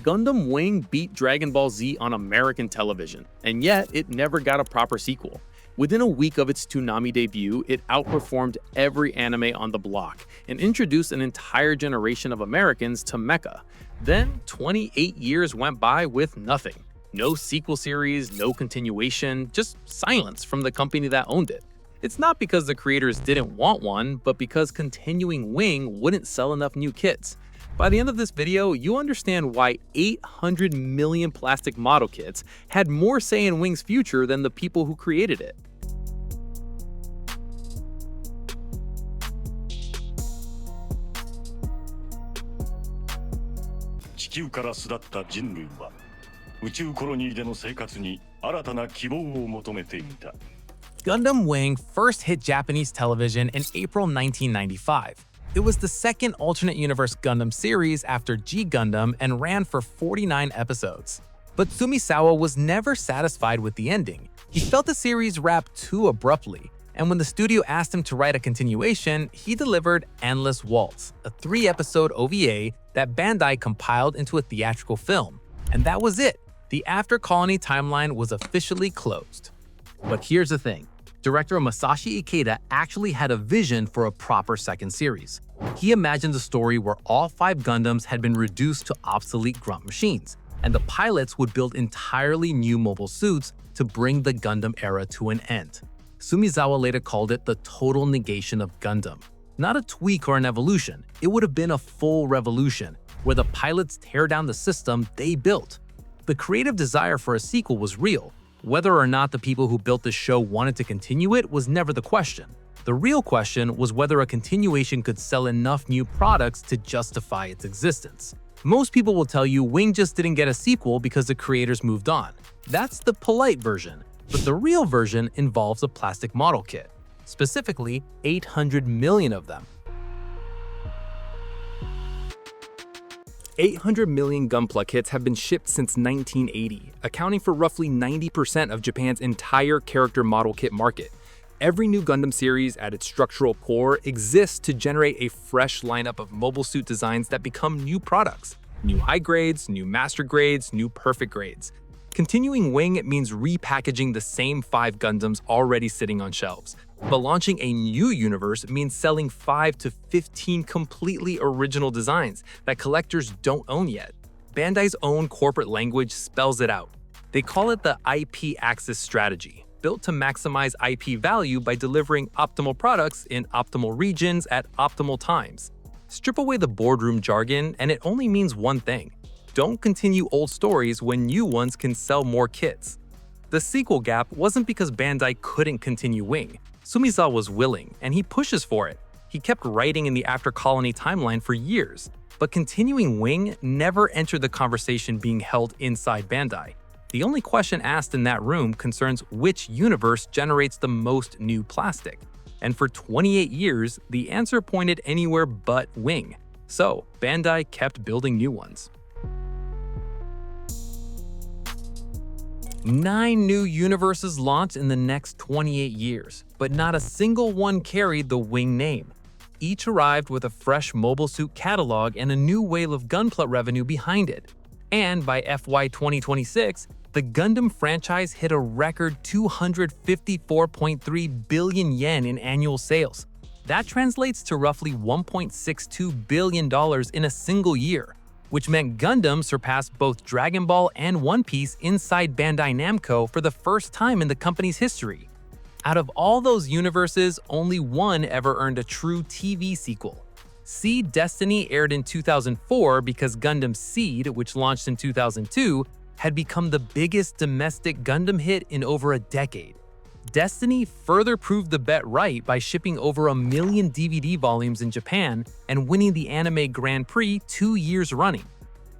Gundam Wing beat Dragon Ball Z on American television, and yet it never got a proper sequel. Within a week of its Toonami debut, it outperformed every anime on the block and introduced an entire generation of Americans to Mecha. Then, 28 years went by with nothing. No sequel series, no continuation, just silence from the company that owned it. It's not because the creators didn't want one, but because continuing Wing wouldn't sell enough new kits. By the end of this video, you understand why 800 million plastic model kits had more say in Wing's future than the people who created it. 地球から巣立った人類は宇宙コロニーでの生活に新たな希望を求めていた。 Gundam Wing first hit Japanese television in April 1995. It was the second alternate universe Gundam series after G Gundam and ran for 49 episodes. But Sumizawa was never satisfied with the ending. He felt the series wrapped too abruptly, and when the studio asked him to write a continuation, he delivered Endless Waltz, a 3-episode OVA that Bandai compiled into a theatrical film. And that was it. The After Colony timeline was officially closed. But here's the thing. Director Masashi Ikeda actually had a vision for a proper second series. He imagined a story where all 5 Gundams had been reduced to obsolete grunt machines, and the pilots would build entirely new mobile suits to bring the Gundam era to an end. Sumizawa later called it the total negation of Gundam. Not a tweak or an evolution, it would have been a full revolution, where the pilots tear down the system they built. The creative desire for a sequel was real. Whether or not the people who built this show wanted to continue it was never the question. The real question was whether a continuation could sell enough new products to justify its existence. Most people will tell you Wing just didn't get a sequel because the creators moved on. That's the polite version, but the real version involves a plastic model kit. Specifically, 800 million of them. 800 million Gunpla kits have been shipped since 1980, accounting for roughly 90% of Japan's entire character model kit market. Every new Gundam series at its structural core exists to generate a fresh lineup of mobile suit designs that become new products. New high grades, new master grades, new perfect grades. Continuing Wing means repackaging the same 5 Gundams already sitting on shelves. But launching a new universe means selling 5 to 15 completely original designs that collectors don't own yet. Bandai's own corporate language spells it out. They call it the IP Axis strategy, built to maximize IP value by delivering optimal products in optimal regions at optimal times. Strip away the boardroom jargon and it only means one thing. Don't continue old stories when new ones can sell more kits. The sequel gap wasn't because Bandai couldn't continue Wing. Sumizawa was willing, and he pushes for it. He kept writing in the After Colony timeline for years, but continuing Wing never entered the conversation being held inside Bandai. The only question asked in that room concerns which universe generates the most new plastic. And for 28 years, the answer pointed anywhere but Wing. So, Bandai kept building new ones. 9 new universes launched in the next 28 years, but not a single one carried the Wing name. Each arrived with a fresh mobile suit catalog and a new wave of Gunpla revenue behind it. And by FY 2026, the Gundam franchise hit a record 254.3 billion yen in annual sales. That translates to roughly $1.62 billion in a single year, which meant Gundam surpassed both Dragon Ball and One Piece inside Bandai Namco for the first time in the company's history. Out of all those universes, only one ever earned a true TV sequel. Seed Destiny aired in 2004 because Gundam Seed, which launched in 2002, had become the biggest domestic Gundam hit in over a decade. Destiny further proved the bet right by shipping over 1 million DVD volumes in Japan and winning the Anime Grand Prix 2 years running.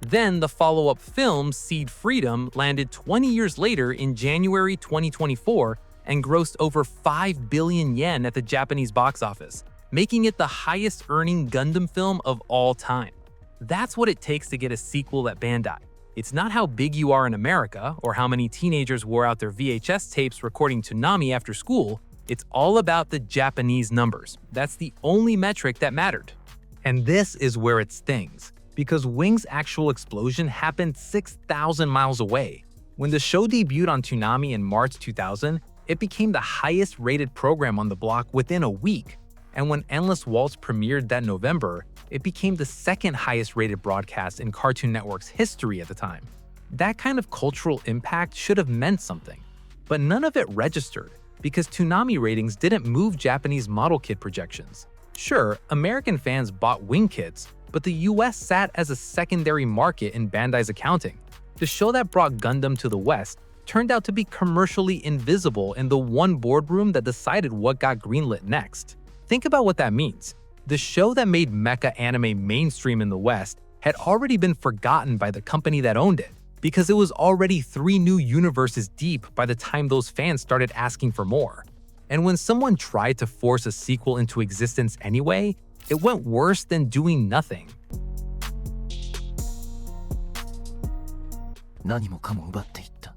Then the follow-up film Seed Freedom landed 20 years later in January 2024 and grossed over 5 billion yen at the Japanese box office, making it the highest-earning Gundam film of all time. That's what it takes to get a sequel at Bandai. It's not how big you are in America or how many teenagers wore out their VHS tapes recording Toonami after school. It's all about the Japanese numbers. That's the only metric that mattered. And this is where it stings. because Wing's actual explosion happened 6,000 miles away. When the show debuted on Toonami in March 2000, it became the highest-rated program on the block within a week. And when Endless Waltz premiered that November, it became the second highest-rated broadcast in Cartoon Network's history at the time. That kind of cultural impact should have meant something. But none of it registered, because Toonami ratings didn't move Japanese model kit projections. Sure, American fans bought Wing kits, but the US sat as a secondary market in Bandai's accounting. The show that brought Gundam to the West turned out to be commercially invisible in the one boardroom that decided what got greenlit next. Think about what that means. The show that made mecha anime mainstream in the West had already been forgotten by the company that owned it, because it was already 3 new universes deep by the time those fans started asking for more. And when someone tried to force a sequel into existence anyway, it went worse than doing nothing. 何もかも奪っていった。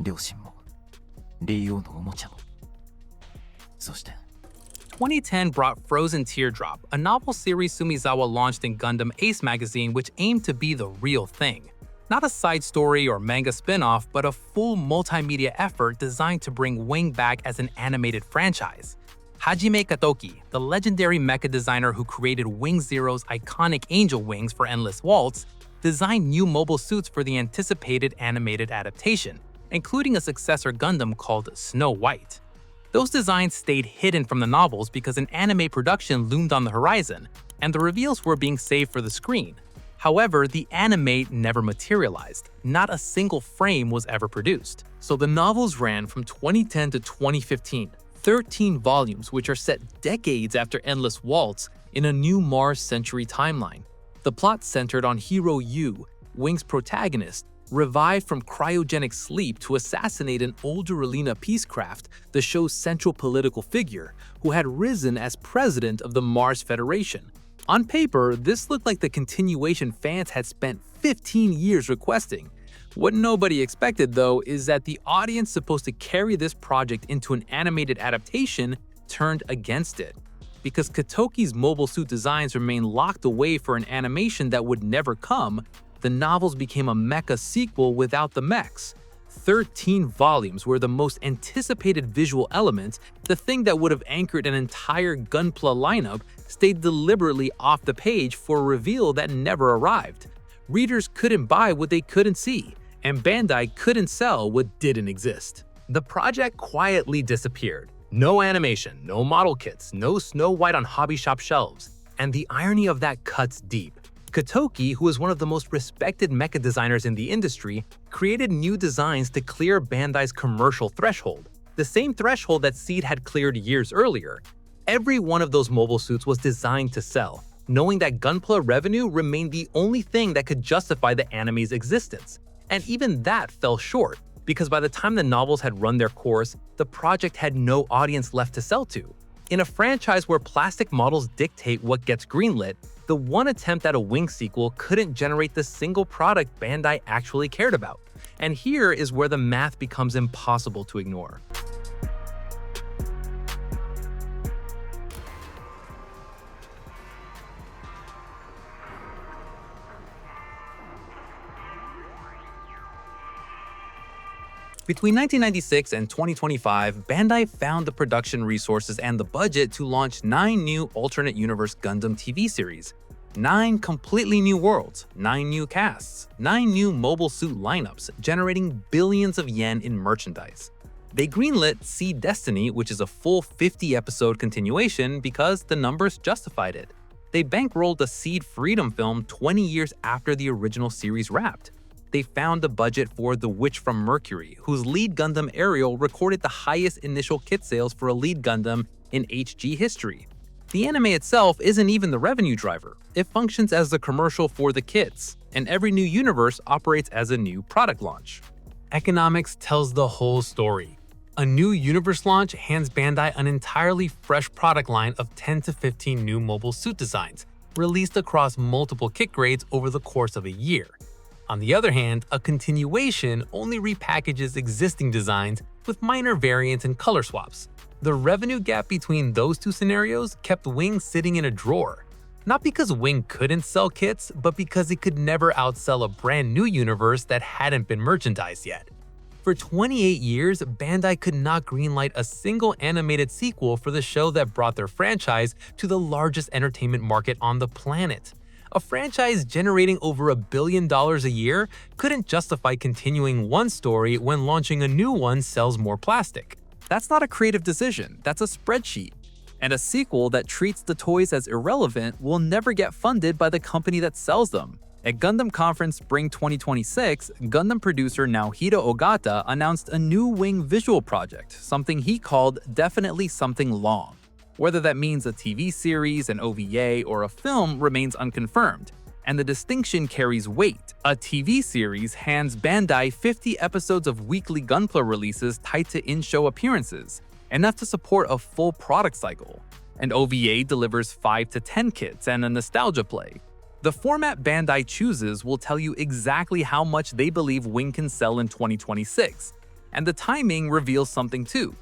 両親も、リオのおもちゃも。そして 2010 brought Frozen Teardrop, a novel series Sumizawa launched in Gundam Ace magazine which aimed to be the real thing. Not a side story or manga spin-off, but a full multimedia effort designed to bring Wing back as an animated franchise. Hajime Katoki, the legendary mecha designer who created Wing Zero's iconic angel wings for Endless Waltz, designed new mobile suits for the anticipated animated adaptation, including a successor Gundam called Snow White. Those designs stayed hidden from the novels because an anime production loomed on the horizon, and the reveals were being saved for the screen. However, the anime never materialized. Not a single frame was ever produced. So the novels ran from 2010 to 2015, 13 volumes which are set decades after Endless Waltz in a new Mars Century timeline. The plot centered on Hero Yu, Wing's protagonist, revived from cryogenic sleep to assassinate an older Relina Peacecraft, the show's central political figure, who had risen as president of the Mars Federation. On paper, this looked like the continuation fans had spent 15 years requesting. What nobody expected, though, is that the audience supposed to carry this project into an animated adaptation turned against it. Because Katoki's mobile suit designs remained locked away for an animation that would never come, the novels became a mecha sequel without the mechs. 13 volumes were the most anticipated visual element, the thing that would have anchored an entire Gunpla lineup, stayed deliberately off the page for a reveal that never arrived. Readers couldn't buy what they couldn't see, and Bandai couldn't sell what didn't exist. The project quietly disappeared. No animation, no model kits, no Snow White on hobby shop shelves. And the irony of that cuts deep. Katoki, who is one of the most respected mecha designers in the industry, created new designs to clear Bandai's commercial threshold, the same threshold that Seed had cleared years earlier. Every one of those mobile suits was designed to sell, knowing that Gunpla revenue remained the only thing that could justify the anime's existence. And even that fell short, because by the time the novels had run their course, the project had no audience left to sell to. In a franchise where plastic models dictate what gets greenlit, the one attempt at a Wing sequel couldn't generate the single product Bandai actually cared about. And here is where the math becomes impossible to ignore. Between 1996 and 2025, Bandai found the production resources and the budget to launch 9 new alternate universe Gundam TV series. 9 completely new worlds, 9 new casts, 9 new mobile suit lineups, generating billions of yen in merchandise. They greenlit Seed Destiny, which is a full 50-episode continuation because the numbers justified it. They bankrolled a Seed Freedom film 20 years after the original series wrapped. They found the budget for The Witch from Mercury, whose lead Gundam Ariel recorded the highest initial kit sales for a lead Gundam in HG history. The anime itself isn't even the revenue driver. It functions as the commercial for the kits, and every new universe operates as a new product launch. Economics tells the whole story. A new universe launch hands Bandai an entirely fresh product line of 10 to 15 new mobile suit designs, released across multiple kit grades over the course of a year. On the other hand, a continuation only repackages existing designs with minor variants and color swaps. The revenue gap between those two scenarios kept Wing sitting in a drawer. Not because Wing couldn't sell kits, but because it could never outsell a brand new universe that hadn't been merchandised yet. For 28 years, Bandai could not greenlight a single animated sequel for the show that brought their franchise to the largest entertainment market on the planet. A franchise generating over $1 billion a year couldn't justify continuing one story when launching a new one sells more plastic. That's not a creative decision, that's a spreadsheet. And a sequel that treats the toys as irrelevant will never get funded by the company that sells them. At Gundam Conference Spring 2026, Gundam producer Naohiro Ogata announced a new Wing visual project, something he called Definitely Something Long. Whether that means a TV series, an OVA, or a film remains unconfirmed, and the distinction carries weight. A TV series hands Bandai 50 episodes of weekly Gunpla releases tied to in-show appearances, enough to support a full product cycle. An OVA delivers 5 to 10 kits and a nostalgia play. The format Bandai chooses will tell you exactly how much they believe Wing can sell in 2026, and the timing reveals something too.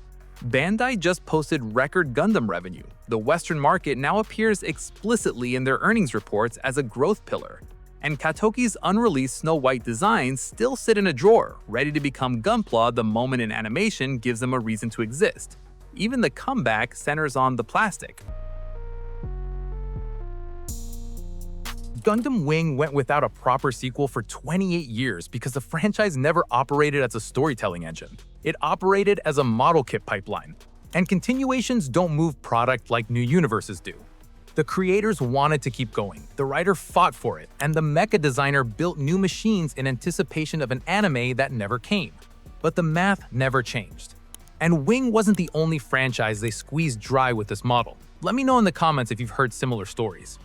Bandai just posted record Gundam revenue. The Western market now appears explicitly in their earnings reports as a growth pillar, and Katoki's unreleased Snow White designs still sit in a drawer, ready to become Gunpla the moment an animation gives them a reason to exist. Even the comeback centers on the plastic. Gundam Wing went without a proper sequel for 28 years because the franchise never operated as a storytelling engine. It operated as a model kit pipeline. And continuations don't move product like new universes do. The creators wanted to keep going, the writer fought for it, and the mecha designer built new machines in anticipation of an anime that never came. But the math never changed. And Wing wasn't the only franchise they squeezed dry with this model. Let me know in the comments if you've heard similar stories.